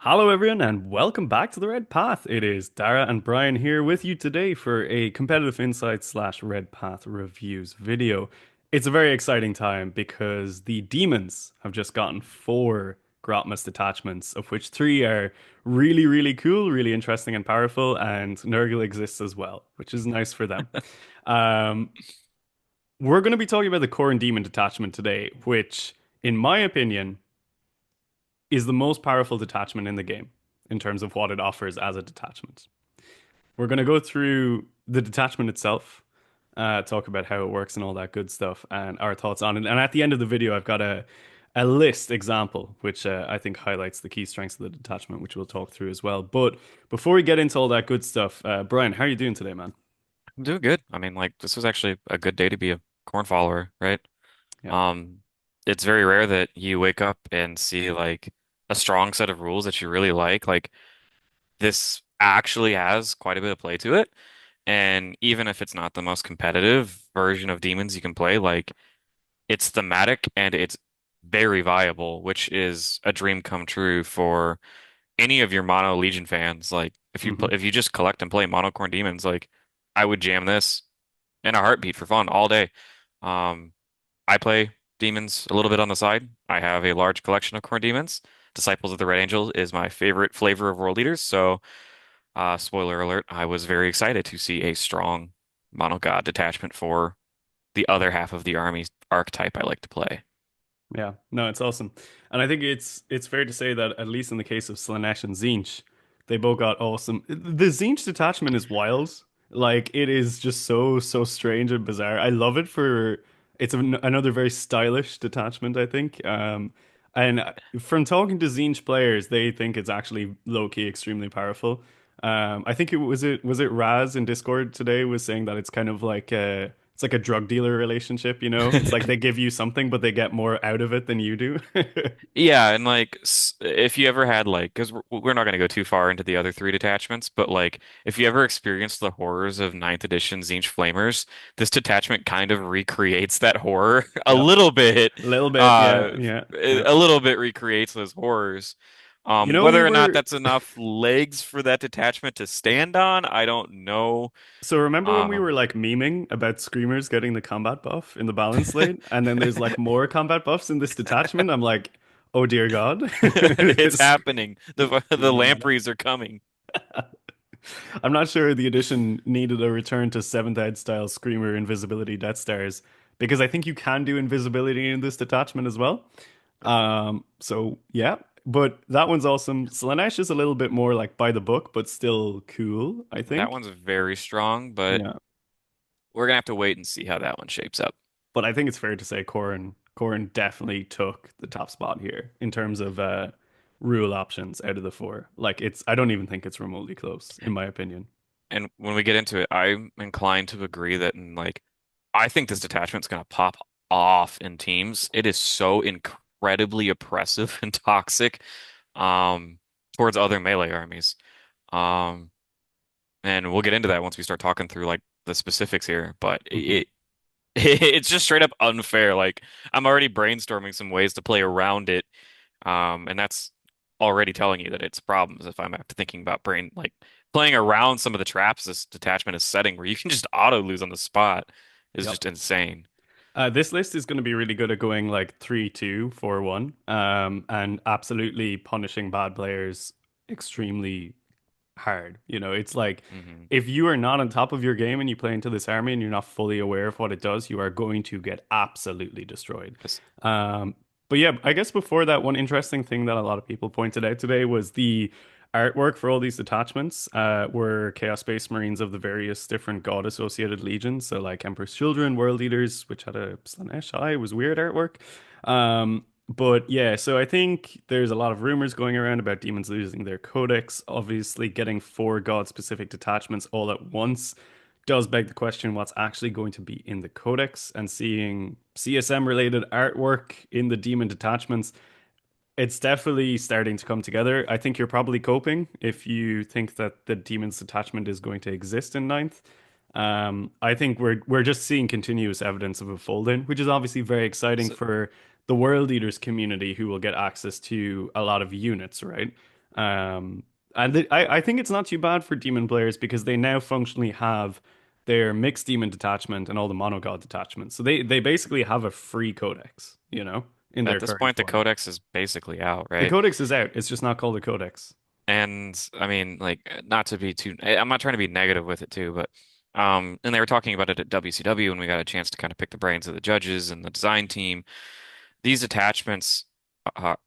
Hello, everyone, and welcome back to the Red Path. It is Dara and Brian here with you today for a competitive insight slash Red Path reviews video. It's a very exciting time because the demons have just gotten four Grotmus detachments, of which three are really, really cool, really interesting and powerful, and Nurgle exists as well, which is nice for them. Um, we're going to be talking about the Khorne Demon detachment today, which, in my opinion, is the most powerful detachment in the game in terms of what it offers as a detachment. We're going to go through the detachment itself, talk about how it works and all that good stuff, and our thoughts on it. And at the end of the video, I've got a list example, which I think highlights the key strengths of the detachment, which we'll talk through as well. But before we get into all that good stuff, Brian, how are you doing today, man? I'm doing good. I mean, like this was actually a good day to be a corn follower, right? Yeah. Um, it's very rare that you wake up and see like a strong set of rules that you really like. Like this actually has quite a bit of play to it. And even if it's not the most competitive version of Demons you can play, like it's thematic and it's very viable, which is a dream come true for any of your Mono Legion fans. Like Hmm. if you just collect and play Monocorn Demons, like I would jam this in a heartbeat for fun all day. Um, I play demons a little bit on the side. I have a large collection of core demons. Disciples of the Red Angel is my favorite flavor of world leaders. So, spoiler alert, I was very excited to see a strong mono god detachment for the other half of the army archetype I like to play. Yeah, no, it's awesome. And I think it's fair to say that at least in the case of Slaanesh and Tzeentch, they both got awesome. The Tzeentch detachment is wild. Like it is just so strange and bizarre. I love it for it's another very stylish detachment, I think. And from talking to Tzeentch players, they think it's actually low key extremely powerful. I think it was it Raz in Discord today was saying that it's kind of like it's like a drug dealer relationship, you know? It's like they give you something, but they get more out of it than you do. Yeah, and like if you ever had like, because we're not going to go too far into the other three detachments, but like if you ever experienced the horrors of ninth edition Tzeentch Flamers, this detachment kind of recreates that horror a Yep. little bit. A little bit, yeah, yeah, yeah. A little bit recreates those horrors. You know, we Whether or not were that's enough legs for that detachment to stand on, I don't know. so remember when we were Um, like memeing about screamers getting the combat buff in the balance lane, and then there's like more combat buffs in this detachment. I'm like, oh dear God, it's this happening. The really meta. lampreys are coming. I'm not sure the edition needed a return to seventh ed style screamer invisibility Death Stars because I think you can do invisibility in this detachment as well. So yeah, but that one's awesome. Slanesh is a little bit more like by the book, but still cool, I That think. one's very strong, but Yeah, we're gonna have to wait and see how that one shapes up. but I think it's fair to say Corrin definitely took the top spot here in terms of rule options out of the four. Like it's, I don't even think it's remotely close, in my opinion. And when we get into it, I'm inclined to agree that I think this detachment's gonna pop off in teams. It is so incredibly oppressive and toxic um towards other melee armies. Um and we'll get into that once we start talking through like the specifics here, but Mhm. it's just straight up unfair. Like I'm already brainstorming some ways to play around it. And that's already telling you that it's problems if I'm after thinking about brain like playing around some of the traps this detachment is setting where you can just auto lose on the spot is Yep. just insane. This list is going to be really good at going like 3-2-4-1, and absolutely punishing bad players extremely hard. You know, it's like Hmm. if you are not on top of your game and you play into this army and you're not fully aware of what it does, you are going to get absolutely destroyed. Because Um, but yeah, I guess before that, one interesting thing that a lot of people pointed out today was the artwork for all these detachments were Chaos Space Marines of the various different god-associated legions. So like Emperor's Children, World Eaters, which had a Slaanesh eye, was weird artwork. But yeah, so I think there's a lot of rumors going around about demons losing their codex. Obviously, getting four god-specific detachments all at once does beg the question what's actually going to be in the codex, and seeing CSM related artwork in the demon detachments, it's definitely starting to come together. I think you're probably coping if you think that the demon's detachment is going to exist in ninth. I think we're just seeing continuous evidence of a fold in, which is obviously very exciting so, for the World Eaters community who will get access to a lot of units, right? Um, I think it's not too bad for demon players because they now functionally have their mixed demon detachment and all the mono god detachments. So they basically have a free codex, in At their this current point, the form. codex is basically out, The right? codex is out. It's just not called a codex. And I mean, like, not to be too, I'm not trying to be negative with it too, but, and they were talking about it at WCW when we got a chance to kind of pick the brains of the judges and the design team. These attachments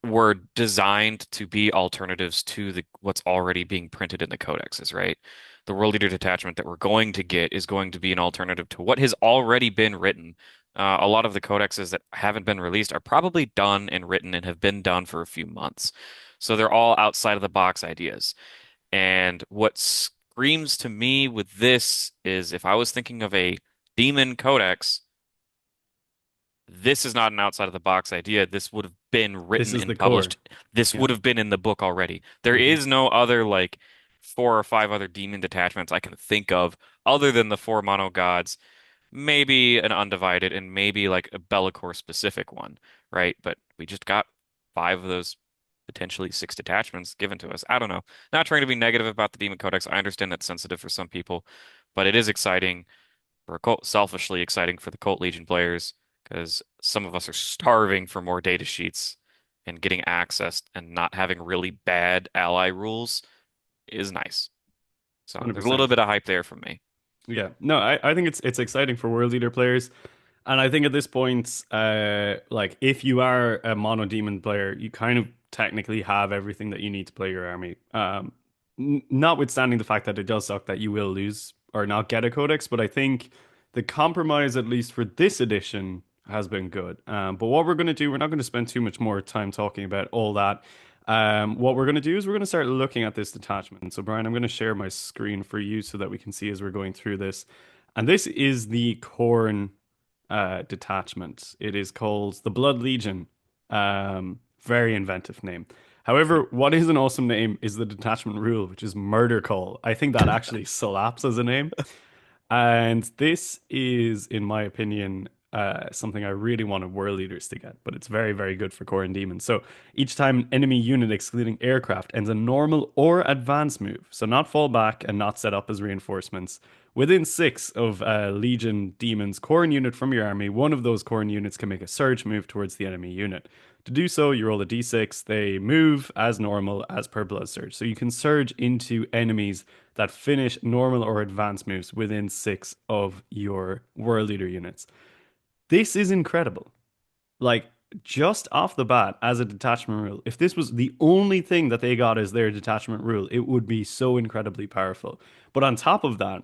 were designed to be alternatives to the what's already being printed in the codexes, right? The World Leader detachment that we're going to get is going to be an alternative to what has already been written. A lot of the codexes that haven't been released are probably done and written and have been done for a few months. So they're all outside of the box ideas. And what screams to me with this is if I was thinking of a demon codex, this is not an outside of the box idea. This would have been This written is and the core. published. This Yeah. would have been in the book already. There Hmm. is no other like 4 or 5 other demon detachments I can think of other than the 4 mono gods, maybe an undivided and maybe like a Bellicor specific one, right? But we just got 5 of those potentially 6 detachments given to us. I don't know. Not trying to be negative about the Demon Codex. I understand that's sensitive for some people, but it is exciting for a cult, selfishly exciting for the Cult Legion players because some of us are starving for more data sheets and getting access and not having really bad ally rules is nice. So there's a little 100%. bit of hype there from me. Yeah. No, I think it's exciting for world leader players. And I think at this point, like if you are a mono demon player, you kind of technically have everything that you need to play your army. Notwithstanding the fact that it does suck that you will lose or not get a codex, but I think the compromise, at least for this edition, has been good. But what we're going to do, we're not going to spend too much more time talking about all that. What we're going to do is we're going to start looking at this detachment. So, Brian, I'm going to share my screen for you so that we can see as we're going through this. And this is the Khorne detachment. It is called the Blood Legion. Very inventive name. However, what is an awesome name is the detachment rule, which is Murder Call. I think that actually slaps as a name. And this is, in my opinion, something I really wanted world leaders to get, but it's very, very good for core and demons. So each time an enemy unit, excluding aircraft, ends a normal or advanced move, so not fall back and not set up as reinforcements, within 6 of Legion Demons core unit from your army, one of those core units can make a surge move towards the enemy unit. To do so, you roll a d6. They move as normal as per Blood Surge. So you can surge into enemies that finish normal or advanced moves within 6 of your World Leader units. This is incredible. Like, just off the bat, as a detachment rule, if this was the only thing that they got as their detachment rule, it would be so incredibly powerful. But on top of that,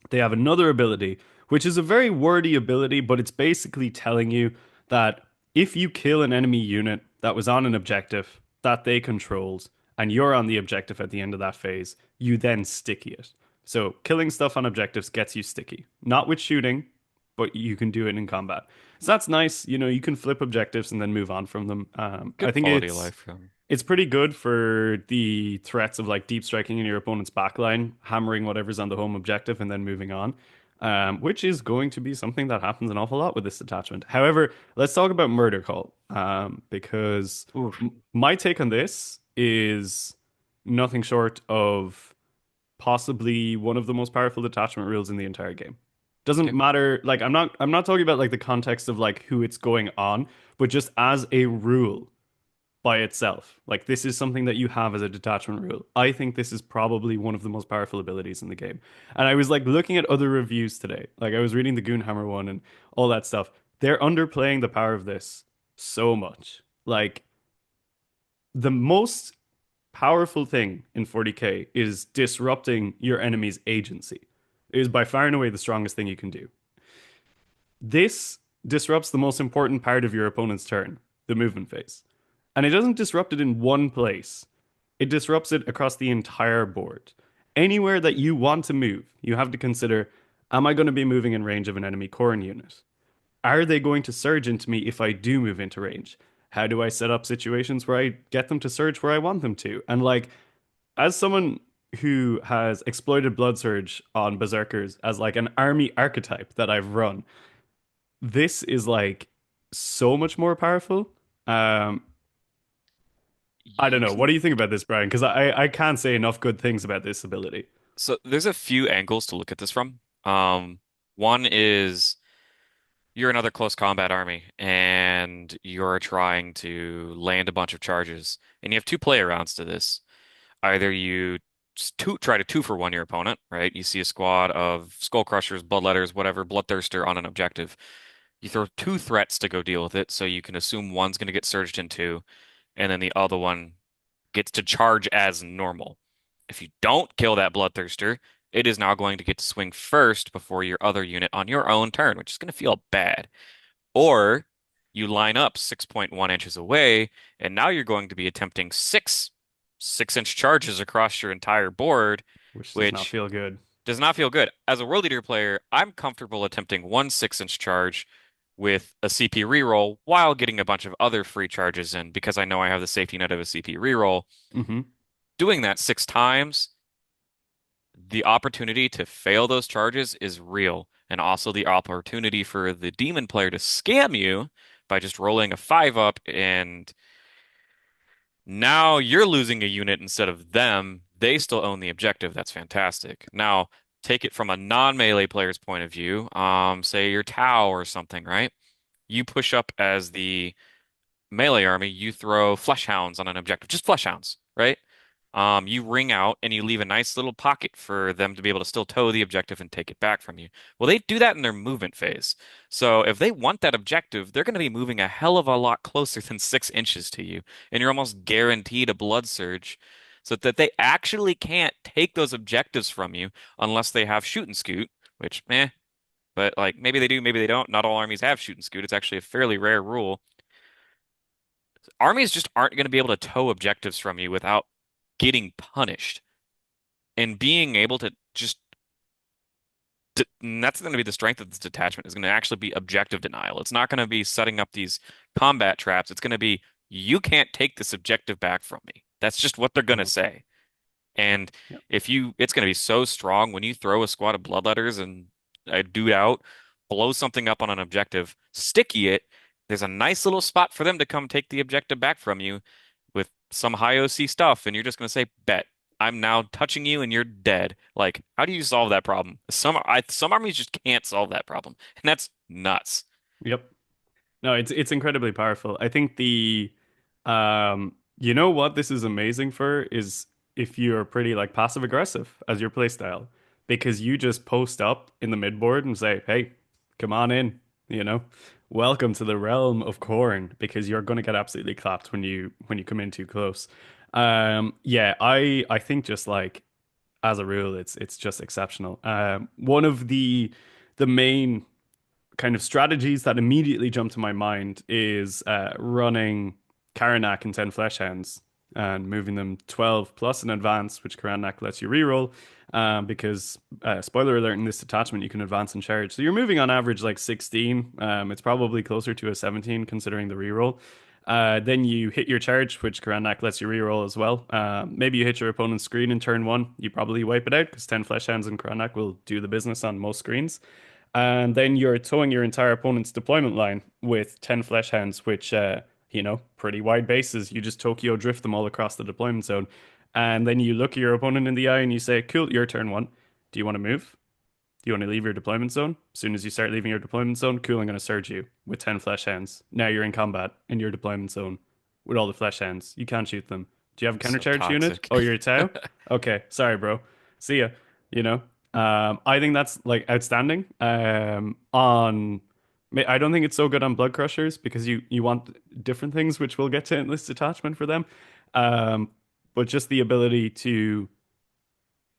they have another ability, which is a very wordy ability, but it's basically telling you that if you kill an enemy unit that was on an objective that they controlled, and you're on the objective at the end of that phase, you then sticky it. So killing stuff on objectives gets you sticky. Not with shooting, but you can do it in combat. So that's nice. You can flip objectives and then move on from them. I Good think quality of it's life for them. it's pretty good for the threats of like deep striking in your opponent's backline, hammering whatever's on the home objective, and then moving on, which is going to be something that happens an awful lot with this attachment. However, let's talk about Murder Call, because Oof. my take on this is nothing short of possibly one of the most powerful detachment rules in the entire game. Doesn't Okay. matter, like I'm not talking about like the context of like who it's going on, but just as a rule by itself. Like this is something that you have as a detachment rule. I think this is probably one of the most powerful abilities in the game. And I was like looking at other reviews today. Like I was reading the Goonhammer one and all that stuff. They're underplaying the power of this so much. Like the most powerful thing in 40k is disrupting your enemy's agency. It is by far and away the strongest thing you can do. This disrupts the most important part of your opponent's turn, the movement phase. And it doesn't disrupt it in one place, it disrupts it across the entire board. Anywhere that you want to move, you have to consider, am I going to be moving in range of an enemy Khorne unit? Are they going to surge into me if I do move into range? How do I set up situations where I get them to surge where I want them to? And like, as someone who has exploited Blood Surge on Berserkers as like an army archetype that I've run, this is like so much more powerful. Um, I don't You know. What can, do you think about this, Brian? Because I can't say enough good things about this ability. so there's a few angles to look at this from. One is you're another close combat army and you're trying to land a bunch of charges, and you have two play arounds to this. Either you try to two for one your opponent, right? You see a squad of Skull Crushers, Bloodletters, whatever, Bloodthirster on an objective. You throw two threats to go deal with it, so you can assume one's going to get surged into, and then the other one gets to charge as normal. If you don't kill that Bloodthirster, it is now going to get to swing first before your other unit on your own turn, which is going to feel bad. Or you line up 6.1 inches away, and now you're going to be attempting six-inch charges across your entire board, Which does not which feel good. does not feel good. As a World Eater player, I'm comfortable attempting one 6-inch charge with a CP reroll while getting a bunch of other free charges in because I know I have the safety net of a CP reroll. Hmm. Doing that 6 times, the opportunity to fail those charges is real, and also the opportunity for the demon player to scam you by just rolling a 5 up, and now you're losing a unit instead of them. They still own the objective. That's fantastic. Now, take it from a non-melee player's point of view. Say you're Tau or something, right? You push up as the melee army, you throw flesh hounds on an objective, just flesh hounds, right? You ring out and you leave a nice little pocket for them to be able to still tow the objective and take it back from you. Well, they do that in their movement phase. So if they want that objective, they're going to be moving a hell of a lot closer than 6 inches to you, and you're almost guaranteed a blood surge. So that they actually can't take those objectives from you unless they have shoot and scoot, which, but like maybe they do, maybe they don't. Not all armies have shoot and scoot. It's actually a fairly rare rule. Armies just aren't going to be able to tow objectives from you without getting punished. And being able to just and that's going to be the strength of this detachment is going to actually be objective denial. It's not going to be setting up these combat traps. It's going to be you can't take this objective back from me. That's just what they're going to Hmm. say. And Yeah. if you, it's going to be so strong when you throw a squad of bloodletters and a dude out, blow something up on an objective, sticky it. There's a nice little spot for them to come take the objective back from you with some high OC stuff, and you're just going to say, "Bet I'm now touching you, and you're dead." Like, how do you solve that problem? Some armies just can't solve that problem, and that's nuts. Yep. No, it's incredibly powerful. I think you know what this is amazing for is if you're pretty like passive aggressive as your playstyle, because you just post up in the midboard and say, "Hey, come on in," you know, welcome to the realm of Khorne, because you're gonna get absolutely clapped when you come in too close. Yeah, I think just like as a rule, it's just exceptional. One of the main kind of strategies that immediately jump to my mind is running Karanak and 10 Flesh Hounds and moving them 12 plus in advance, which Karanak lets you reroll. Because, spoiler alert, in this detachment, you can advance and charge. So you're moving on average like 16. It's probably closer to a 17 considering the reroll. Then you hit your charge, which Karanak lets you reroll as well. Maybe you hit your opponent's screen in turn one. You probably wipe it out because 10 Flesh Hounds and Karanak will do the business on most screens. And then you're towing your entire opponent's deployment line with 10 flesh hands, which, pretty wide bases. You just Tokyo drift them all across the deployment zone. And then you look at your opponent in the eye and you say, "Cool, your turn one. Do you want to move? Do you want to leave your deployment zone? As soon as you start leaving your deployment zone, cool, I'm going to surge you with 10 flesh hands. Now you're in combat in your deployment zone with all the flesh hands. You can't shoot them. Do you have a So countercharge unit? toxic. Oh, you're a Tau? Okay, sorry, bro. See ya. You know, I think that's like outstanding. I don't think it's so good on Blood Crushers because you want different things, which we'll get to in this detachment for them. Um, but just the ability to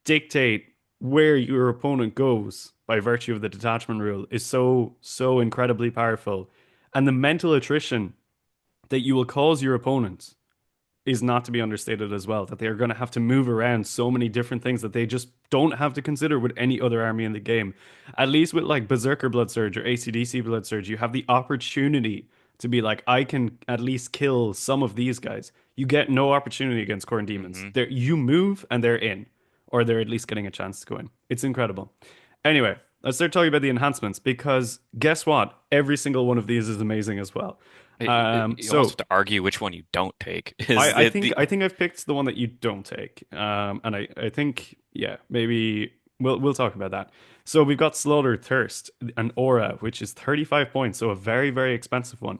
dictate where your opponent goes by virtue of the detachment rule is so incredibly powerful. And the mental attrition that you will cause your opponents is not to be understated as well. That they are going to have to move around so many different things that they just don't have to consider with any other army in the game. At least with like Berserker Blood Surge or ACDC Blood Surge, you have the opportunity to be like, I can at least kill some of these guys. You get no opportunity against Khorne Demons. Hmm. You move and they're in, or they're at least getting a chance to go in. It's incredible. Anyway, let's start talking about the enhancements because guess what? Every single one of these is amazing as well. You almost have So to argue which one you don't take. Is I it think the I think I've picked the one that you don't take. And I think yeah, maybe we'll talk about that. So we've got Slaughter Thirst, an aura, which is 35 points, so a very, very expensive one.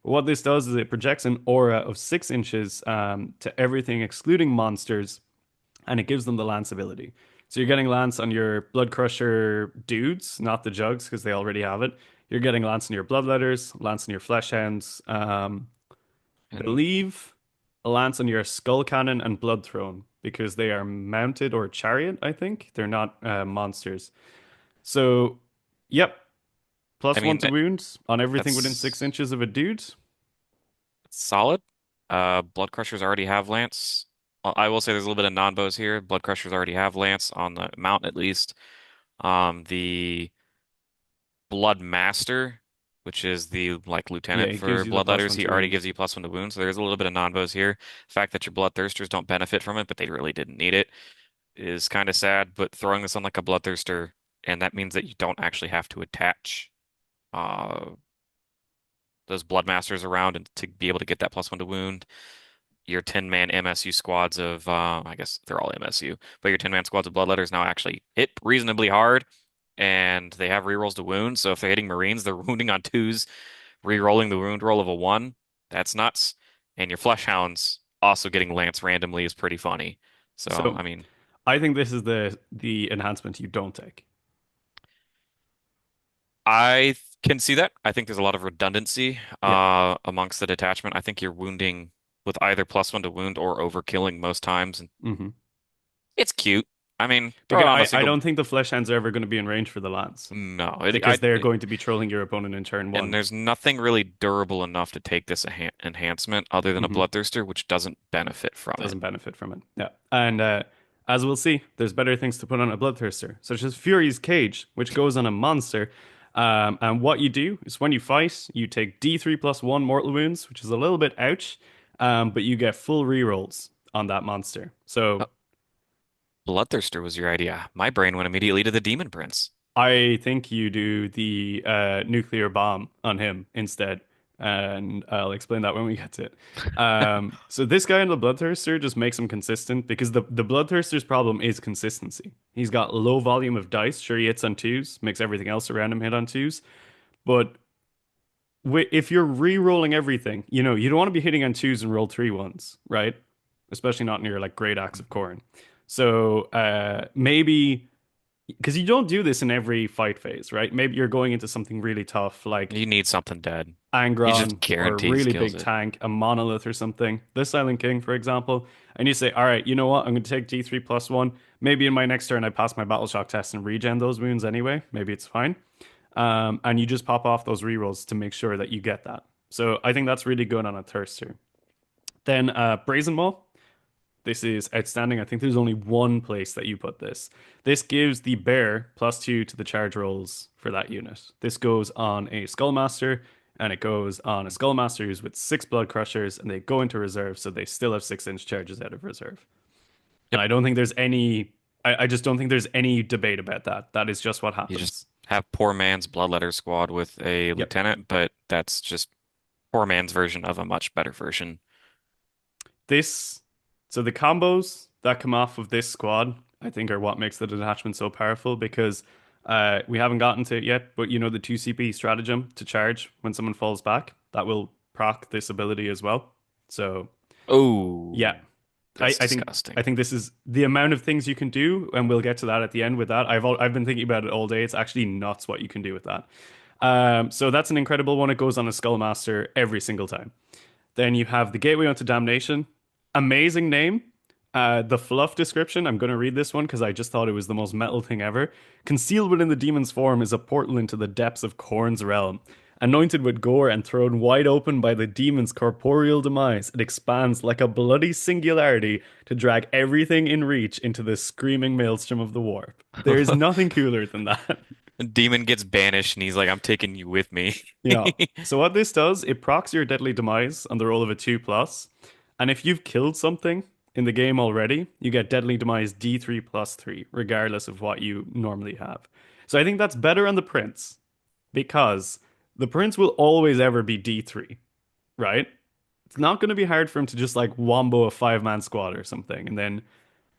But what this does is it projects an aura of 6 inches to everything excluding monsters, and it gives them the Lance ability. So you're getting Lance on your Blood Crusher dudes, not the Jugs, because they already have it. You're getting Lance on your Bloodletters, Lance on your Flesh Hounds. and Believe a lance on your skull cannon and blood throne because they are mounted or chariot, I think. They're not monsters. So, yep, I +1 mean to wounds on everything within six that's inches of a dude. solid. Blood Crushers already have Lance. Well, I will say there's a little bit of non-bows here. Blood Crushers already have Lance on the mount at least. The Blood Master, which is the like Yeah, lieutenant it gives for you the Bloodletters, +1 he to already wound. gives you +1 to wounds. So there's a little bit of non-bows here. The fact that your Bloodthirsters don't benefit from it, but they really didn't need it, is kind of sad. But throwing this on like a Bloodthirster, and that means that you don't actually have to attach uh those Bloodmasters around and to be able to get that +1 to wound. Your 10-man MSU squads of I guess they're all MSU, but your 10-man squads of Bloodletters now actually hit reasonably hard, and they have rerolls to wound. So if they're hitting Marines, they're wounding on twos, rerolling the wound roll of a one. That's nuts. And your Flesh Hounds also getting Lance randomly is pretty funny. So So, I mean, I think this is the enhancement you don't take. can see that. I think there's a lot of redundancy Yeah. amongst the detachment. I think you're wounding with either +1 to wound or overkilling most times. And hmm it's cute. I mean, throw it Because on a I single. don't think the flesh hands are ever going to be in range for the lance No, because they're going to be trolling your opponent in turn and one. there's nothing really durable enough to take this enhancement other than a hmm Bloodthirster, which doesn't benefit from it. Doesn't benefit from it. Yeah. And as we'll see, there's better things to put on a bloodthirster, such as Fury's Cage, which goes on a monster. And what you do is when you fight, you take D3 +1 mortal wounds, which is a little bit ouch, but you get full rerolls on that monster. Oh, So Bloodthirster was your idea. My brain went immediately to the Demon Prince. I think you do the nuclear bomb on him instead, and I'll explain that when we get to it. So this guy in the Bloodthirster just makes him consistent because the Bloodthirster's problem is consistency. He's got low volume of dice. Sure, he hits on twos, makes everything else around him hit on twos, but if you're re-rolling everything, you don't want to be hitting on twos and roll three ones, right? Especially not near like Great Axe of Khorne. So maybe because you don't do this in every fight phase, right? Maybe you're going into something really tough like You need something dead. He Angron just or a guarantees really kills big it. tank, a monolith or something. The Silent King, for example. And you say, all right, you know what? I'm going to take D3 +1. Maybe in my next turn, I pass my battle shock test and regen those wounds anyway. Maybe it's fine. And you just pop off those rerolls to make sure that you get that. So I think that's really good on a Thirster. Then Brazen Maw. This is outstanding. I think there's only one place that you put this. This gives the bear +2 to the charge rolls for that unit. This goes on a Skullmaster, and it goes on a Skullmaster who's with 6 Blood Crushers, and they go into reserve, so they still have 6-inch charges out of reserve. And Yep. I don't think there's any. I just don't think there's any debate about that. That is just what You just happens. have poor man's Bloodletter squad with a Yep. lieutenant, but that's just poor man's version of a much better version. This, so the combos that come off of this squad, I think, are what makes the detachment so powerful because we haven't gotten to it yet, but the 2 CP stratagem to charge when someone falls back, that will proc this ability as well. So, yeah, Oh, I, that's I think disgusting. I think this is the amount of things you can do, and we'll get to that at the end with that. I've been thinking about it all day. It's actually nuts what you can do with that. So that's an incredible one. It goes on a Skullmaster every single time. Then you have the Gateway unto Damnation. Amazing name. The fluff description, I'm going to read this one because I just thought it was the most metal thing ever. Concealed within the demon's form is a portal into the depths of Khorne's realm. Anointed with gore and thrown wide open by the demon's corporeal demise, it expands like a bloody singularity to drag everything in reach into the screaming maelstrom of the warp. There's nothing cooler than that. Demon gets banished and he's like, I'm taking you with me. Yeah. So what this does, it procs your deadly demise on the roll of a 2 plus. And if you've killed something in the game already, you get deadly demise D3 +3, regardless of what you normally have. So I think that's better on the Prince because the Prince will always ever be D3. right? It's not going to be hard for him to just like wombo a five-man squad or something and then,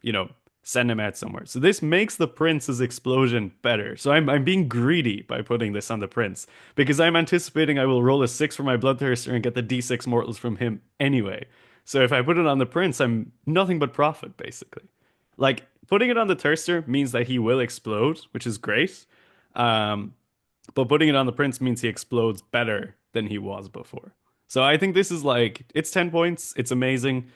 you know, send him out somewhere. So this makes the prince's explosion better. So I'm being greedy by putting this on the prince because I'm anticipating I will roll a 6 for my bloodthirster and get the d6 mortals from him anyway. So if I put it on the prince, I'm nothing but profit basically. Like putting it on the thirster means that he will explode, which is great. Um, but putting it on the prince means he explodes better than he was before. So I think this is like it's 10 points. It's amazing.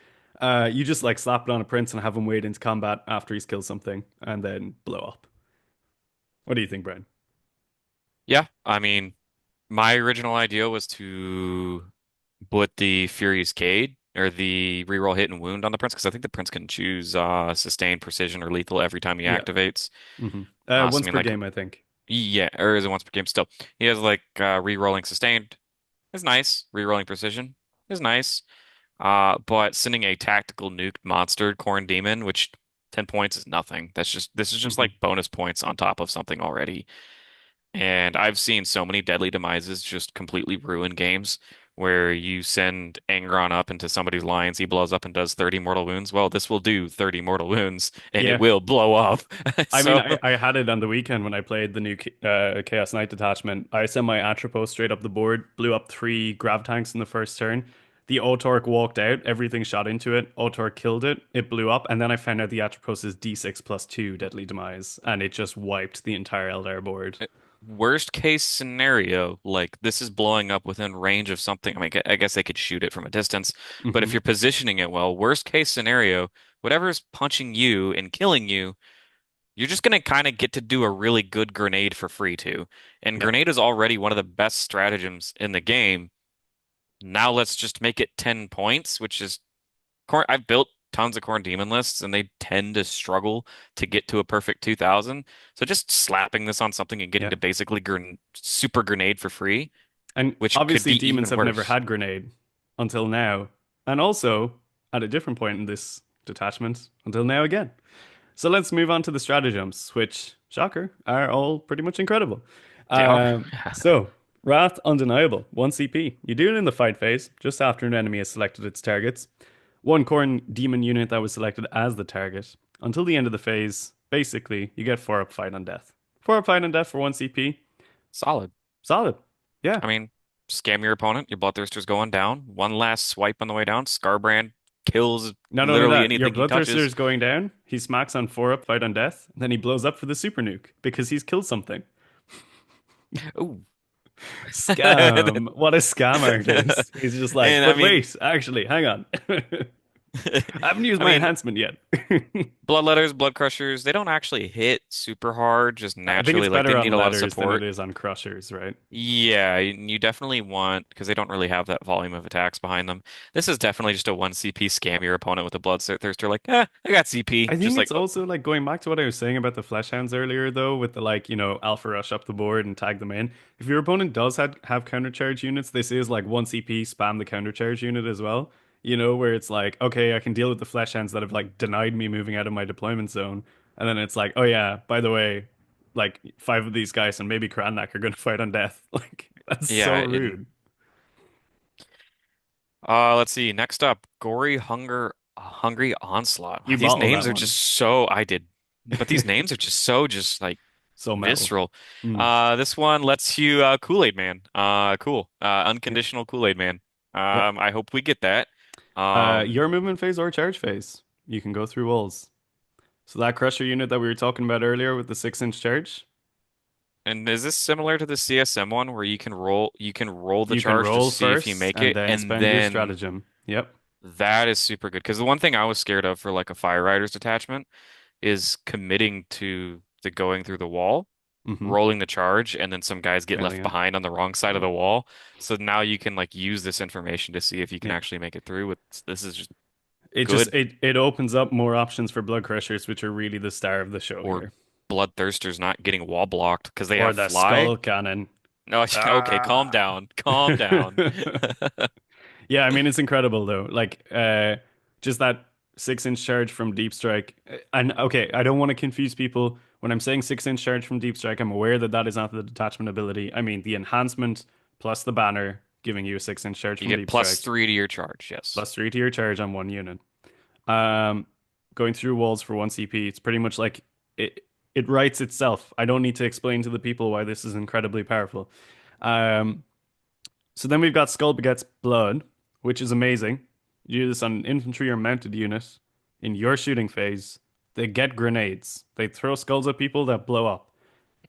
You just like slap it on a prince and have him wade into combat after he's killed something and then blow up. What do you think, Brian? Yeah, I mean, my original idea was to put the Furious Cade or the reroll hit and wound on the prince because I think the prince can choose sustain, precision, or lethal every time he Yeah. activates. So I Once mean, per like, game, I think. yeah, or is it once per game still? He has like rerolling sustained is nice. Rerolling precision is nice. But sending a tactical nuked monster Khorne Demon, which 10 points is nothing. This is just Hmm. like bonus points on top of something already. And I've seen so many deadly demises just completely ruin games where you send Angron up into somebody's lines, he blows up and does 30 mortal wounds. Well, this will do 30 mortal wounds and it Yeah. will blow up. I mean, So, I had it on the weekend when I played the new Chaos Knight detachment. I sent my Atropos straight up the board, blew up three grav tanks in the first turn. The Otork walked out, everything shot into it. Otork killed it, it blew up, and then I found out the Atropos is D6 plus 2 deadly demise, and it just wiped the entire Eldar board. worst case scenario, like this is blowing up within range of something. I mean, I guess they could shoot it from a distance, but if Hmm. you're positioning it well, worst case scenario, whatever's punching you and killing you, you're just gonna kind of get to do a really good grenade for free too. And Yep. grenade is already one of the best stratagems in the game. Now let's just make it 10 points, which is I've built tons of Khorne Demon lists and they tend to struggle to get to a perfect 2000. So just slapping this on something and getting Yeah. to basically super grenade for free, And which could obviously, be demons even have never worse. had grenade until now, and also at a different point in this detachment until now again. So let's move on to the stratagems, which, shocker, are all pretty much incredible. They are. So, Wrath Undeniable, 1 CP. You do it in the fight phase, just after an enemy has selected its targets. One Khorne demon unit that was selected as the target. Until the end of the phase, basically, you get 4 up fight on death. 4 up fight on death for 1 CP. Solid. Solid. Yeah. I mean, scam your opponent, your Bloodthirster's going down. One last swipe on the way down. Scarbrand kills Not only literally that, your anything he Bloodthirster touches. is going down. He smacks on 4 up fight on death, and then he blows up for the super nuke because he's killed something. Ooh. Scam. What a scam artist. He's just like, And I but mean, wait, actually, hang on. I haven't used I my mean, enhancement yet. Bloodletters, Blood Crushers, they don't actually hit super hard, just I think it's naturally. Like they better need on a lot of letters than it support. is on crushers, right? Yeah, you definitely want because they don't really have that volume of attacks behind them. This is definitely just a one CP scam your opponent with a Bloodthirster. Like, I got CP. I think Just like, it's also like going back to what I was saying about the flesh hounds earlier, though, with the like, alpha rush up the board and tag them in. If your opponent does have counter charge units, this is like 1 CP, spam the counter charge unit as well. Where it's like, okay, I can deal with the flesh hounds that have like denied me moving out of my deployment zone. And then it's like, oh yeah, by the way, like 5 of these guys and maybe Krannak are going to fight on death. Like, that's so yeah. And rude. let's see. Next up, Hungry Onslaught. Wow, You these bottle names that are one. just so I did, but these names are just so just like So metal. visceral. Mm. This one lets you Kool-Aid Man. Cool. Yep. Unconditional Kool-Aid Man. Yep. I hope we get that. Um, Your movement phase or charge phase, you can go through walls. So that crusher unit that we were talking about earlier with the 6-inch charge, and is this similar to the CSM one where you can roll the you can charge to roll see if you first make and it, then and spend your then stratagem. Yep. that is super good. Because the one thing I was scared of for like a Fire Riders detachment is committing to the going through the wall, Mm-hmm. rolling the charge, and then some guys get Failing left it. behind on the wrong side of Yep. the wall. So now you can like use this information to see if you can Yeah. actually make it through with this is just It just good. it opens up more options for blood crushers, which are really the star of the show Or here. Bloodthirsters not getting wall blocked because they Or have the fly. skull cannon. No, okay, calm Ah. down. Calm down. Yeah, I mean it's incredible though. Like just that 6-inch charge from Deep Strike. And okay, I don't want to confuse people. When I'm saying 6-inch charge from Deep Strike, I'm aware that that is not the detachment ability. I mean the enhancement plus the banner giving you a 6-inch charge You from get deep plus strike, 3 to your charge. Yes. +3 to your charge on one unit. Um, Going through walls for 1 CP, it's pretty much like it. It writes itself. I don't need to explain to the people why this is incredibly powerful. Um, so then we've got Skull Begets Blood, which is amazing. You do this on an infantry or mounted unit in your shooting phase. They get grenades. They throw skulls at people that blow up.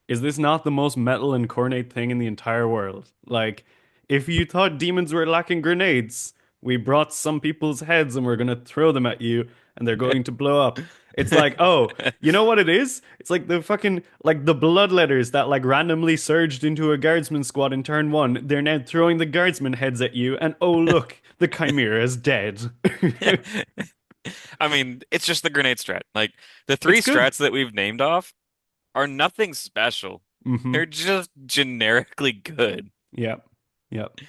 Is this not the most metal and cornate thing in the entire world? Like, if you thought demons were lacking grenades, we brought some people's heads and we're gonna throw them at you and they're going to blow up. It's like, oh, you know what it is? It's like the fucking like the bloodletters that like randomly surged into a guardsman squad in turn one. They're now throwing the guardsman heads at you, and oh look, the chimera is dead. I mean, it's just the grenade strat. Like the It's three good. strats that we've named off are nothing special. Mm-hmm. They're just generically good. Yep. Yep.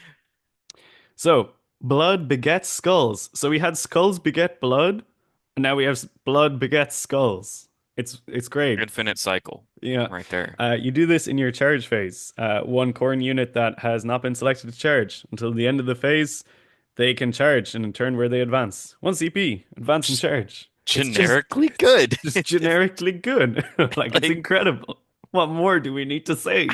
So, blood begets skulls. So we had skulls beget blood, and now we have blood begets skulls. It's great. Infinite cycle Yeah. right there. You do this in your charge phase. One Khorne unit that has not been selected to charge until the end of the phase, they can charge in a turn where they advance. 1 CP, advance and Just charge. generically It's good. just generically good. Like it's Like incredible. What more do we need to say?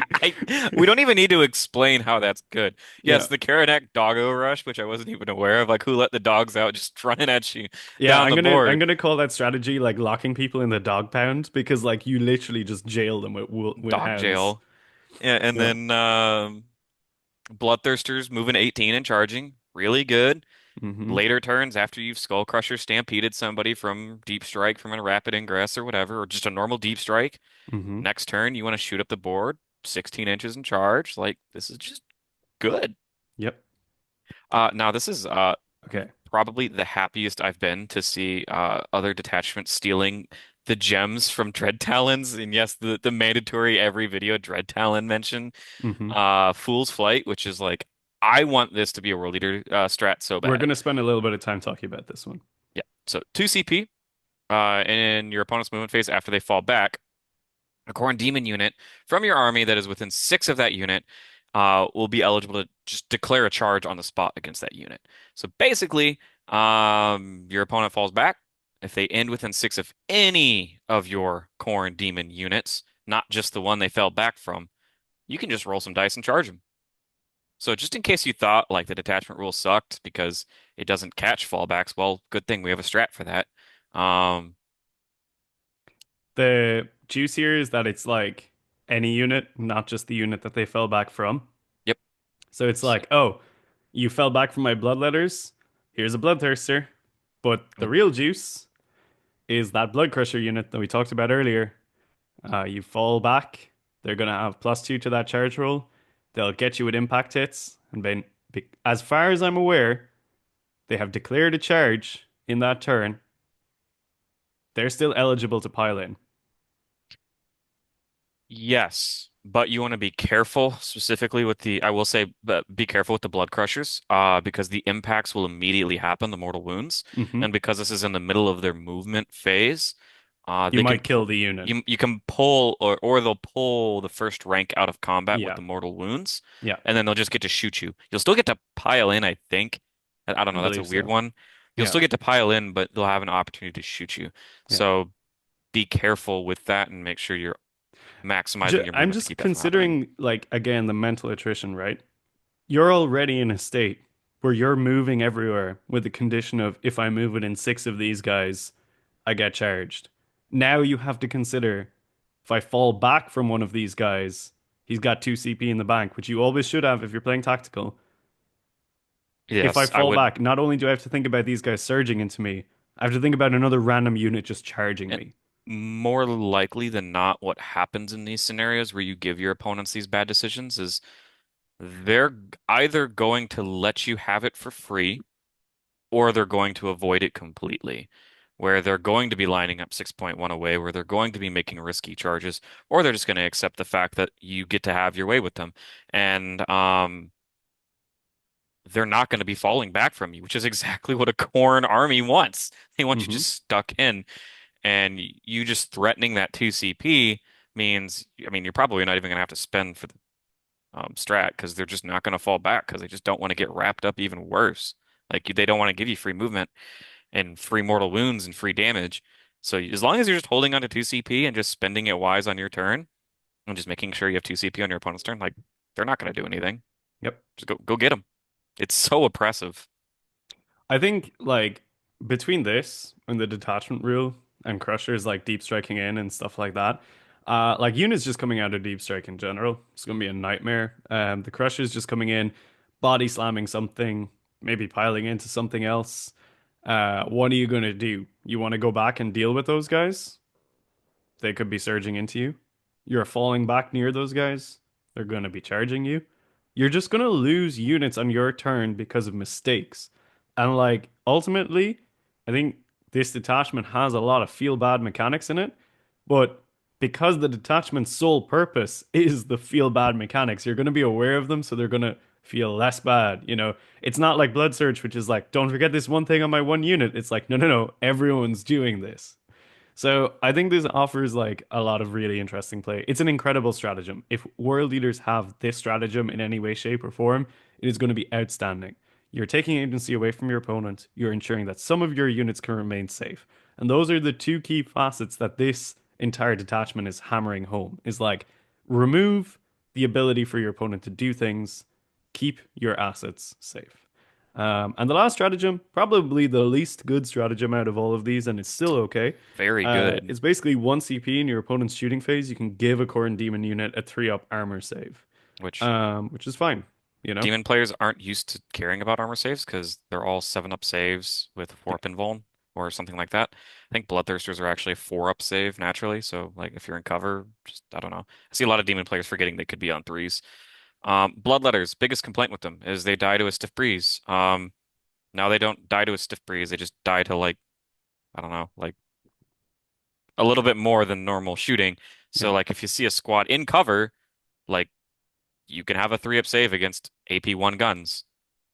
we don't even need to explain how that's good. Yeah. Yes, the Karanak doggo rush, which I wasn't even aware of, like who let the dogs out just running at you Yeah, down I'm the gonna I'm board. gonna call that strategy like locking people in the dog pound because like you literally just jail them with Dog hounds. jail. Yeah, and Yeah. then Bloodthirsters moving 18 and charging. Really good. Mm-hmm. Later turns after you've Skull Crusher stampeded somebody from deep strike from a rapid ingress or whatever, or just a normal deep strike. Mm-hmm. Next turn, you want to shoot up the board, 16 inches in charge. Like this is just good. Yep. Now this is Okay. probably the happiest I've been to see other detachments stealing the gems from Dread Talons. And yes, the mandatory every video Dread Talon mention. Mm-hmm. Fool's Flight, which is like I want this to be a world leader strat so We're bad. gonna spend a little bit of time talking about this one. Yeah. So 2 CP in your opponent's movement phase after they fall back. A Khorne demon unit from your army that is within 6 of that unit will be eligible to just declare a charge on the spot against that unit. So basically, your opponent falls back. If they end within 6 of any of your Khorne demon units, not just the one they fell back from, you can just roll some dice and charge them. So just in case you thought like the detachment rule sucked because it doesn't catch fallbacks, well, good thing we have a strat for that. Um, The juice here is that it's like any unit, not just the unit that they fell back from. yep. So it's So, like, oh, you fell back from my bloodletters. Here's a bloodthirster. But the real juice is that blood crusher unit that we talked about earlier. You fall back. They're gonna have +2 to that charge roll. They'll get you with impact hits, and then, as far as I'm aware, they have declared a charge in that turn. They're still eligible to pile in. yes, but you want to be careful specifically with the, I will say, but be careful with the blood crushers, because the impacts will immediately happen, the mortal wounds, Hmm. and because this is in the middle of their movement phase, You they can might pu kill the unit. you can pull or they'll pull the first rank out of combat with Yeah, the mortal wounds, yeah, and then they'll just get to shoot you. You'll still get to pile in, I think. I don't I know, that's a believe weird so. one. You'll Yeah, still get to pile in, but they'll have an opportunity to shoot you. yeah. So be careful with that and make sure you're maximizing your I'm movement to just keep that from happening. considering, like, again, the mental attrition, right? You're already in a state where you're moving everywhere with the condition of if I move within 6 of these guys, I get charged. Now you have to consider if I fall back from one of these guys, he's got 2 CP in the bank, which you always should have if you're playing tactical. If I Yes, I fall would. back, not only do I have to think about these guys surging into me, I have to think about another random unit just charging And me. more likely than not, what happens in these scenarios where you give your opponents these bad decisions is they're either going to let you have it for free or they're going to avoid it completely. Where they're going to be lining up 6.1 away, where they're going to be making risky charges, or they're just going to accept the fact that you get to have your way with them. And they're not going to be falling back from you, which is exactly what a Khorne army wants. They want you Hmm. just stuck in. And you just threatening that 2 CP means, I mean, you're probably not even going to have to spend for the strat because they're just not going to fall back because they just don't want to get wrapped up even worse. Like they don't want to give you free movement and free mortal wounds and free damage. So as long as you're just holding on to 2 CP and just spending it wise on your turn and just making sure you have 2 CP on your opponent's turn, like they're not going to do anything. Yep. Just go get them. It's so oppressive. I think like between this and the detachment rule and crushers like deep striking in and stuff like that, like units just coming out of deep strike in general, it's gonna be a nightmare. The crushers just coming in, body slamming something, maybe piling into something else. What are you gonna do? You want to go back and deal with those guys? They could be surging into you. You're falling back near those guys. They're going to be charging you. You're just going to lose units on your turn because of mistakes. And like ultimately, I think this detachment has a lot of feel bad mechanics in it, but because the detachment's sole purpose is the feel bad mechanics, you're going to be aware of them, so they're going to feel less bad. It's not like Blood Surge, which is like, don't forget this one thing on my one unit. It's like, no, no, no, everyone's doing this. So I think this offers like a lot of really interesting play. It's an incredible stratagem. If world leaders have this stratagem in any way, shape, or form, it is going to be outstanding. You're taking agency away from your opponent. You're ensuring that some of your units can remain safe. And those are the two key facets that this entire detachment is hammering home. Is like remove the ability for your opponent to do things, keep your assets safe. And the last stratagem, probably the least good stratagem out of all of these, and it's still okay. Very good. It's basically 1 CP in your opponent's shooting phase. You can give a Khorne Demon unit a 3-up armor save, Which which is fine, you know? demon players aren't used to caring about armor saves because they're all 7-up saves with 4-up invuln or something like that. I think Bloodthirsters are actually a 4-up save naturally. So like if you're in cover, just I don't know. I see a lot of demon players forgetting they could be on threes. Bloodletters, biggest complaint with them is they die to a stiff breeze. Now they don't die to a stiff breeze. They just die to like, I don't know, like a little bit more than normal shooting. Yeah, So like if you see a squad in cover, like you can have a 3-up save against AP1 guns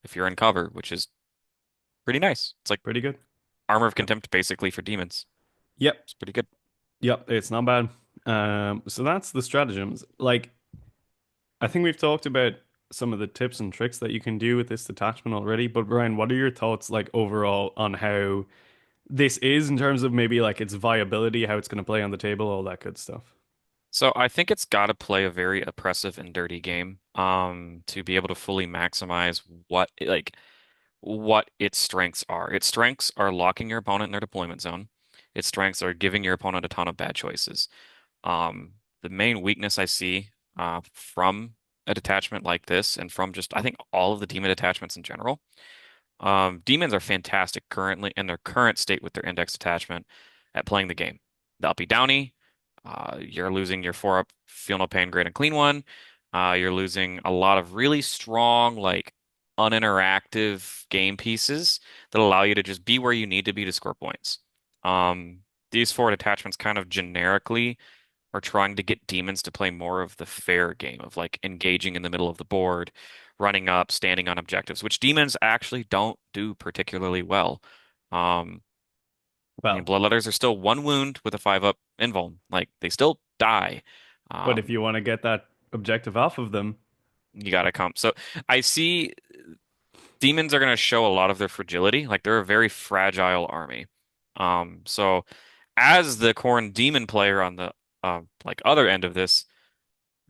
if you're in cover, which is pretty nice. It's like pretty good. Armor of Yep, Contempt basically for demons. yep, It's pretty good. yep. It's not bad. So that's the stratagems. Like, I think we've talked about some of the tips and tricks that you can do with this detachment already. But Brian, what are your thoughts like overall on how this is in terms of maybe like its viability, how it's going to play on the table, all that good stuff? So I think it's got to play a very oppressive and dirty game to be able to fully maximize what its strengths are. Its strengths are locking your opponent in their deployment zone. Its strengths are giving your opponent a ton of bad choices. The main weakness I see from a detachment like this and from just I think all of the demon detachments in general. Demons are fantastic currently in their current state with their index attachment at playing the game. The uppy downy, you're losing your 4-up feel no pain, great and clean one. You're losing a lot of really strong, like uninteractive game pieces that allow you to just be where you need to be to score points. Um, these four detachments kind of generically are trying to get demons to play more of the fair game of like engaging in the middle of the board, running up, standing on objectives, which demons actually don't do particularly well. Um, I mean, Well, bloodletters are still 1 wound with a 5-up invuln. Like they still die. but if Um, you want to get that objective off of them, you gotta come. So I see demons are gonna show a lot of their fragility. Like they're a very fragile army. So as the Khorne demon player on the like other end of this,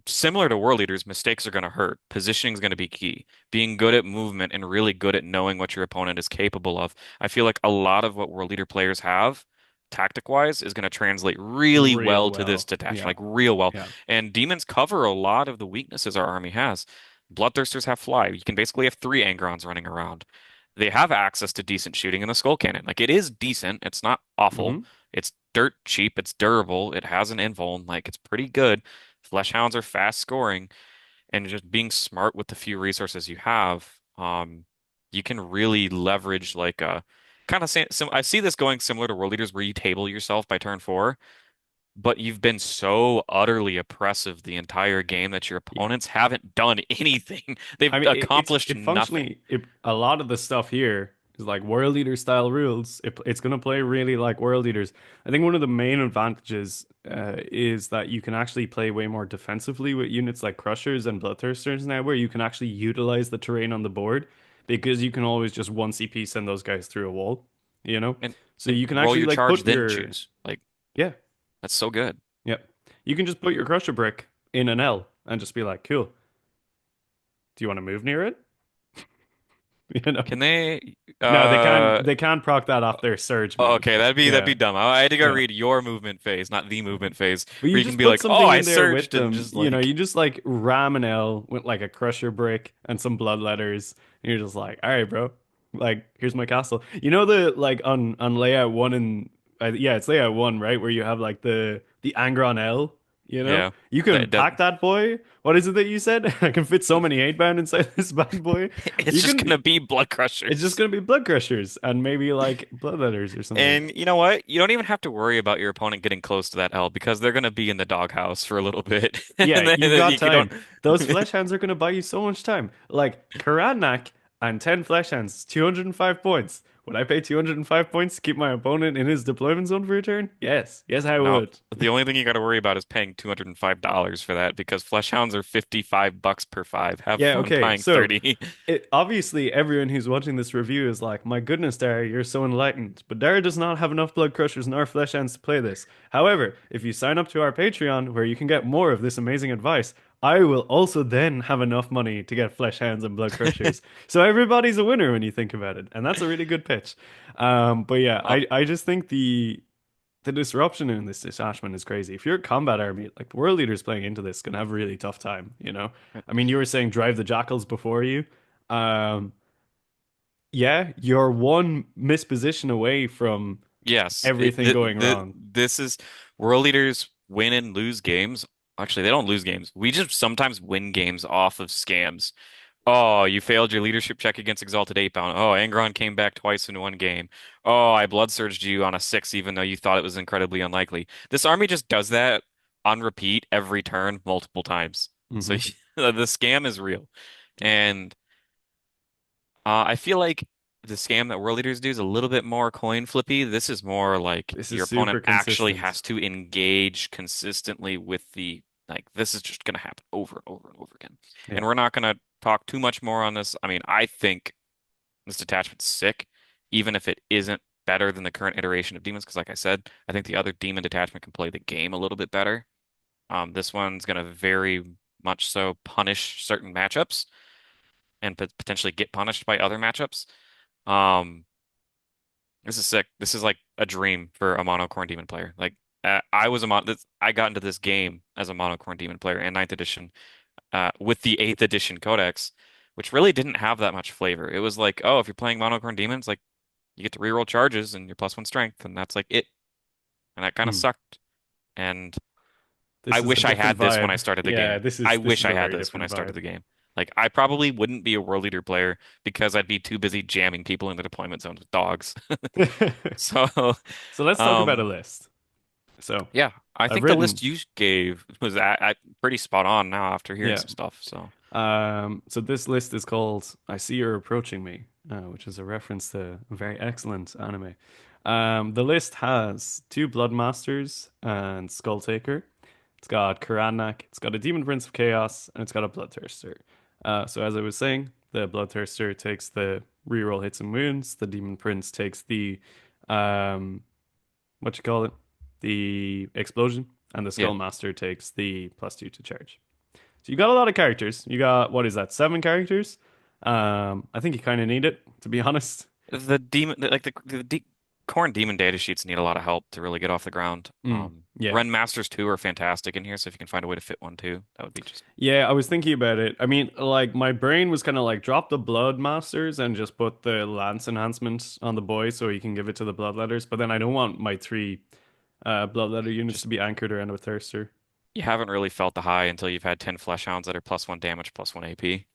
similar to world leaders, mistakes are going to hurt. Positioning is going to be key. Being good at movement and really good at knowing what your opponent is capable of. I feel like a lot of what world leader players have, tactic wise, is going to translate really real well to this well. detachment, Yeah. like real well. Yeah. And demons cover a lot of the weaknesses our army has. Bloodthirsters have fly. You can basically have 3 Angrons running around. They have access to decent shooting in the skull cannon. Like it is decent. It's not awful. Hmm. It's dirt cheap. It's durable. It has an invuln. Like it's pretty good. Fleshhounds are fast scoring, and just being smart with the few resources you have, you can really leverage like a kind of I see this going similar to World Leaders where you table yourself by turn 4, but you've been so utterly oppressive the entire game that your Yeah. opponents haven't done anything. They've I mean, accomplished it nothing. functionally a lot of the stuff here. It's like World Eater style rules. It's going to play really like World Eaters. I think one of the main advantages is that you can actually play way more defensively with units like Crushers and Bloodthirsters now, where you can actually utilize the terrain on the board because you can always just one CP send those guys through a wall, you know? and So and you can roll actually your like charge, put then your, choose. Like yeah, that's so good. yep. You can just put your Crusher brick in an L and just be like, cool. Do you want to move near it? You know? Can they? No, Uh, they can't proc that off their surge oh, move. okay, that'd be Yeah. dumb. I had to go Yeah. read your movement phase, not the movement phase, But where you you can just be put like, "Oh, something I in there with surged," and them. just You know, like, you just like ram an L with like a crusher brick and some bloodletters. And you're just like, all right, bro. Like, here's my castle. You know the like on layout one and yeah, it's layout one, right? Where you have like the Angron L. You know, yeah, you can that pack that boy. What is it that you said? I can fit so many 8 bound inside this bad boy. it's You just can. gonna be blood It's just crushers. gonna be blood crushers and maybe like bloodletters or something. And you know what? You don't even have to worry about your opponent getting close to that L because they're gonna be in the doghouse for a little bit, and Yeah, you've then got you don't. time. Those flesh hands are going to buy you so much time. Like Karanak and 10 flesh hands, 205 points. Would I pay 205 points to keep my opponent in his deployment zone for a turn? Yes. Yes, I No, would. the only thing you got to worry about is paying $205 for that because flesh hounds are 55 bucks per five. Have Yeah, fun okay. buying So 30. obviously everyone who's watching this review is like, my goodness, Dara, you're so enlightened. But Dara does not have enough blood crushers nor flesh hands to play this. However, if you sign up to our Patreon, where you can get more of this amazing advice, I will also then have enough money to get flesh hands and blood crushers. So everybody's a winner when you think about it, and that's a really good pitch. But yeah, Uh, I just think the disruption in this detachment is crazy. If you're a combat army, like the world leaders playing into this, can have a really tough time, you know? I mean, you were saying drive the jackals before you. Um, yeah, you're one misposition away from yes, everything going wrong. this is world leaders win and lose games. Actually, they don't lose games. We just sometimes win games off of scams. Oh, you failed your leadership check against Exalted 8-bound. Oh, Angron came back twice in one game. Oh, I blood surged you on a 6 even though you thought it was incredibly unlikely. This army just does that on repeat every turn multiple times. So Hmm. the scam is real. And I feel like the scam that World Leaders do is a little bit more coin flippy. This is more like This is your opponent super actually consistent. has to engage consistently with like this is just going to happen over and over and over again. Yeah. And we're not going to talk too much more on this. I mean, I think this detachment's sick, even if it isn't better than the current iteration of demons. Because, like I said, I think the other demon detachment can play the game a little bit better. This one's going to very much so punish certain matchups and potentially get punished by other matchups. Um, this is sick. This is like a dream for a mono Khorne demon player. Like I was a I got into this game as a mono Khorne demon player in ninth edition, with the 8th edition codex, which really didn't have that much flavor. It was like, oh, if you're playing mono Khorne demons, like you get to reroll charges and your +1 strength, and that's like it. And that kind of Hmm. sucked. And I This is a wish I different had this when I vibe. started the Yeah, game. I this wish is I a had very this when I different started vibe. the game. Like I probably wouldn't be a world leader player because I'd be too busy jamming people in the deployment zones with dogs. So, So let's talk about a um, list. So yeah, I I've think the written, list you gave was pretty spot on now after hearing yeah. some stuff. So, So this list is called "I See You're Approaching Me," which is a reference to a very excellent anime. The list has two Bloodmasters and Skulltaker. It's got Karanak, it's got a Demon Prince of Chaos, and it's got a Bloodthirster. So as I was saying, the Bloodthirster takes the reroll hits and wounds. The Demon Prince takes the um, what you call it, the explosion, and the yeah, Skullmaster takes the +2 to charge. So you got a lot of characters. You got what is that? 7 characters. I think you kind of need it to be honest. the demon, like the de Khorne demon data sheets need a lot of help to really get off the ground. Yeah, Ren Masters 2 are fantastic in here, so if you can find a way to fit one too, that would be just yeah. I was thinking about it. I mean, like my brain was kind of like drop the Blood Masters and just put the Lance enhancement on the boy so he can give it to the Bloodletters. But then I don't want my three Bloodletter units to just be anchored around a Thirster. you haven't really felt the high until you've had 10 flesh hounds that are +1 damage, +1 AP.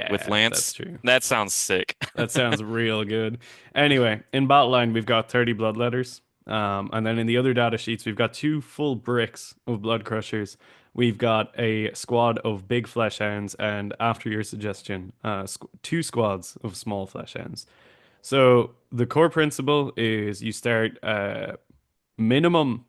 With Yeah, that's Lance, true. that sounds sick. That sounds real good. Anyway, in battle line, we've got 30 bloodletters. And then in the other data sheets, we've got two full bricks of blood crushers. We've got a squad of big flesh hounds, and after your suggestion, two squads of small flesh hounds. So the core principle is you start minimum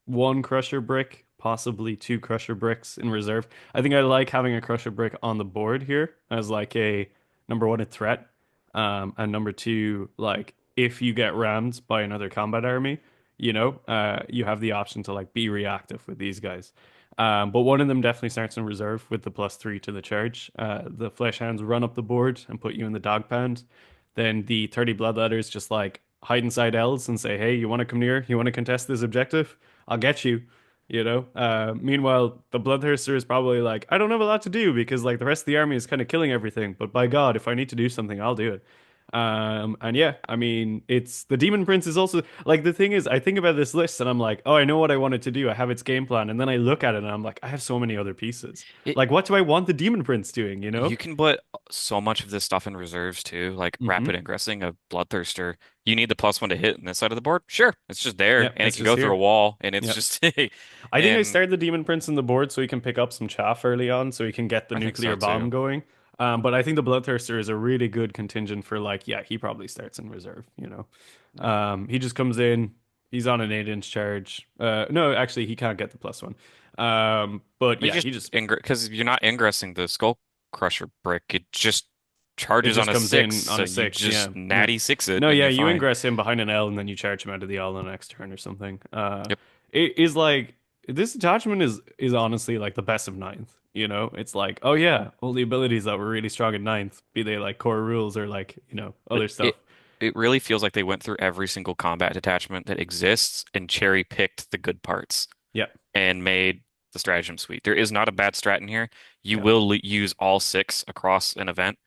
one crusher brick, possibly two crusher bricks in reserve. I think I like having a crusher brick on the board here as like a number one, a threat, and number two, like if you get rammed by another combat army, you have the option to like be reactive with these guys. But one of them definitely starts in reserve with the +3 to the charge. The flesh hands run up the board and put you in the dog pound. Then the 30 bloodletters just like hide inside L's and say, "Hey, you want to come near? You want to contest this objective? I'll get you." Meanwhile, the Bloodthirster is probably like, I don't have a lot to do because like the rest of the army is kind of killing everything. But by God, if I need to do something, I'll do it. And yeah, I mean, it's the Demon Prince is also like the thing is, I think about this list and I'm like, oh, I know what I wanted to do. I have its game plan, and then I look at it and I'm like, I have so many other pieces. It Like, what do I want the Demon Prince doing? You know? You can put so much of this stuff in reserves too, like Mm-hmm. rapid ingressing a Bloodthirster. You need the +1 to hit in this side of the board? Sure, it's just there Yeah, and it it's can just go through a here. wall and it's Yeah. just I think I and started the Demon Prince in the board so he can pick up some chaff early on, so he can get the I think so nuclear bomb too. going. But I think the Bloodthirster is a really good contingent for like, yeah, he probably starts in reserve. He just comes in, he's on an 8-inch charge. No, actually, he can't get the +1. But You yeah, just he just because you're not ingressing the Skull Crusher brick, it just it charges on just a comes six, in on so a you 6. Yeah, just yeah. natty six it No, and yeah, you're you fine. ingress him behind an L and then you charge him out of the L on the next turn or something. Yep. It is like this attachment is honestly like the best of ninth. It's like, oh yeah, all the abilities that were really strong at ninth, be they like core rules or like, It other stuff. it it really feels like they went through every single combat detachment that exists and cherry picked the good parts Yeah, and made the stratagem suite. There is not a bad strat in here. You yeah. will use all six across an event.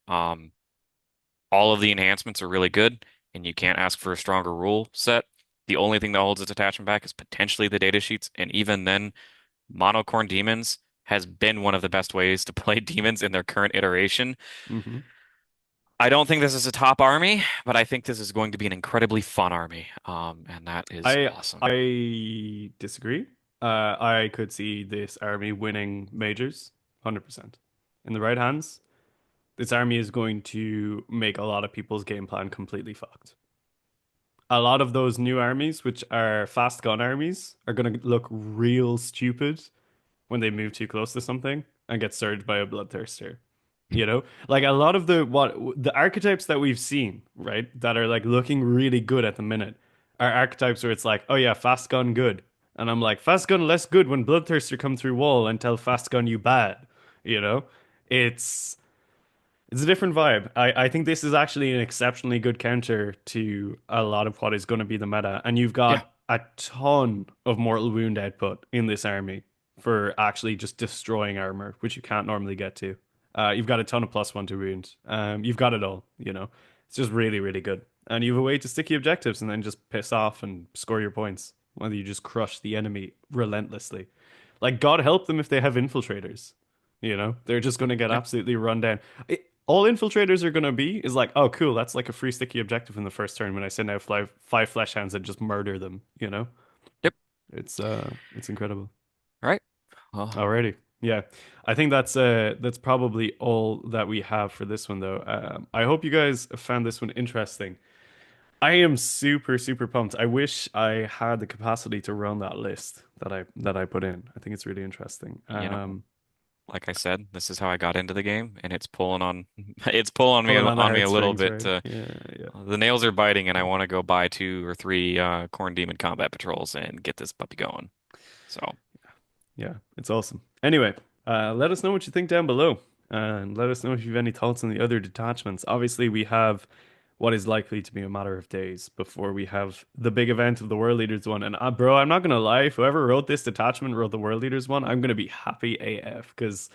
Um, all of the enhancements are really good, and you can't ask for a stronger rule set. The only thing that holds its attachment back is potentially the data sheets, and even then, Monocorn Demons has been one of the best ways to play demons in their current iteration. hmm I don't think this is a top army, but I think this is going to be an incredibly fun army. And that is I awesome. I disagree. I could see this army winning majors, 100%. In the right hands, this army is going to make a lot of people's game plan completely fucked. A lot of those new armies, which are fast gun armies, are going to look real stupid when they move too close to something and get surged by a bloodthirster. Like a lot of the archetypes that we've seen, right, that are like looking really good at the minute are archetypes where it's like, oh yeah, fast gun good. And I'm like, fast gun less good when bloodthirster come through wall and tell fast gun you bad. You know? It's it's a different vibe. I think this is actually an exceptionally good counter to a lot of what is going to be the meta. And you've Yeah. got a ton of mortal wound output in this army for actually just destroying armor, which you can't normally get to. You've got a ton of +1 to wound. You've got it all. It's just really, really good. And you have a way to sticky objectives and then just piss off and score your points, whether you just crush the enemy relentlessly. Like, God help them if they have infiltrators. They're just going to get Yeah. absolutely run down. All infiltrators are going to be is like, oh, cool, that's like a free sticky objective in the first turn when I send out five flesh hands and just murder them. Yep. It's incredible. All right. Well, Alrighty. Yeah. I think that's probably all that we have for this one though. I hope you guys found this one interesting. I am super, super pumped. I wish I had the capacity to run that list that I put in. I think it's really interesting. you know, like I said, this is how I got into the game, and it's pulling on it's pulling me Pulling on the a little heartstrings, bit right? to Yeah, yeah. the nails are biting, and I want to go buy two or three Corn Demon combat patrols and get this puppy going. So, Yeah, it's awesome. Anyway, let us know what you think down below, and let us know if you have any thoughts on the other detachments. Obviously, we have what is likely to be a matter of days before we have the big event of the World Leaders one. And bro, I'm not gonna lie, if whoever wrote this detachment wrote the World Leaders one, I'm gonna be happy AF because,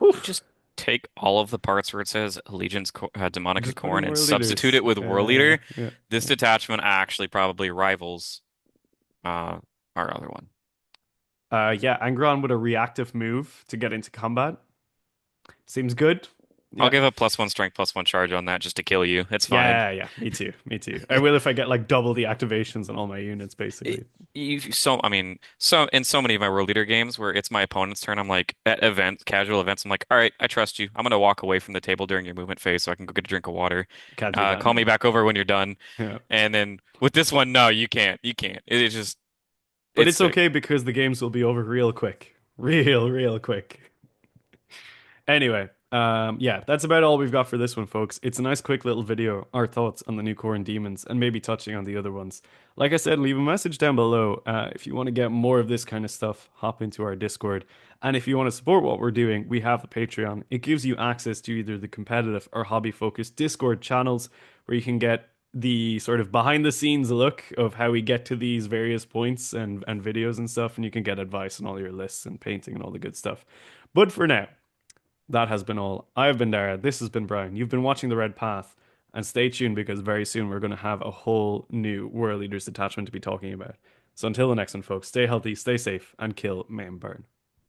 you just take all of the parts where it says Demonica just put in Khorne and World substitute it Leaders. with War Leader. Yeah, This yeah. detachment actually probably rivals uh, our other one. Yeah, Angron with a reactive move to get into combat seems good. I'll Yeah. give a +1 strength, +1 charge on that just to kill you. It's fine. Yeah, yeah, me too. Me too. I will if I get like double the activations on all my units, It, basically. I mean, so in so many of my World Leader games where it's my opponent's turn, I'm like at casual events, I'm like, all right, I trust you. I'm gonna walk away from the table during your movement phase so I can go get a drink of water. Can't do that Call me now. back over when you're done. Yeah. And then with this one, no, you can't. You can't. It's just But it's it's sick. okay because the games will be over real quick. Real quick. Anyway, yeah, that's about all we've got for this one, folks. It's a nice, quick little video, our thoughts on the new Khorne Demons, and maybe touching on the other ones. Like I said, leave a message down below. If you want to get more of this kind of stuff, hop into our Discord. And if you want to support what we're doing, we have the Patreon. It gives you access to either the competitive or hobby focused Discord channels where you can get the sort of behind the scenes look of how we get to these various points and videos and stuff, and you can get advice on all your lists and painting and all the good stuff. But for now, that has been all. I've been Dara. This has been Brian. You've been watching The Red Path. And stay tuned because very soon we're going to have a whole new World Leaders Detachment to be talking about. So until the next one, folks, stay healthy, stay safe, and kill, maim, burn.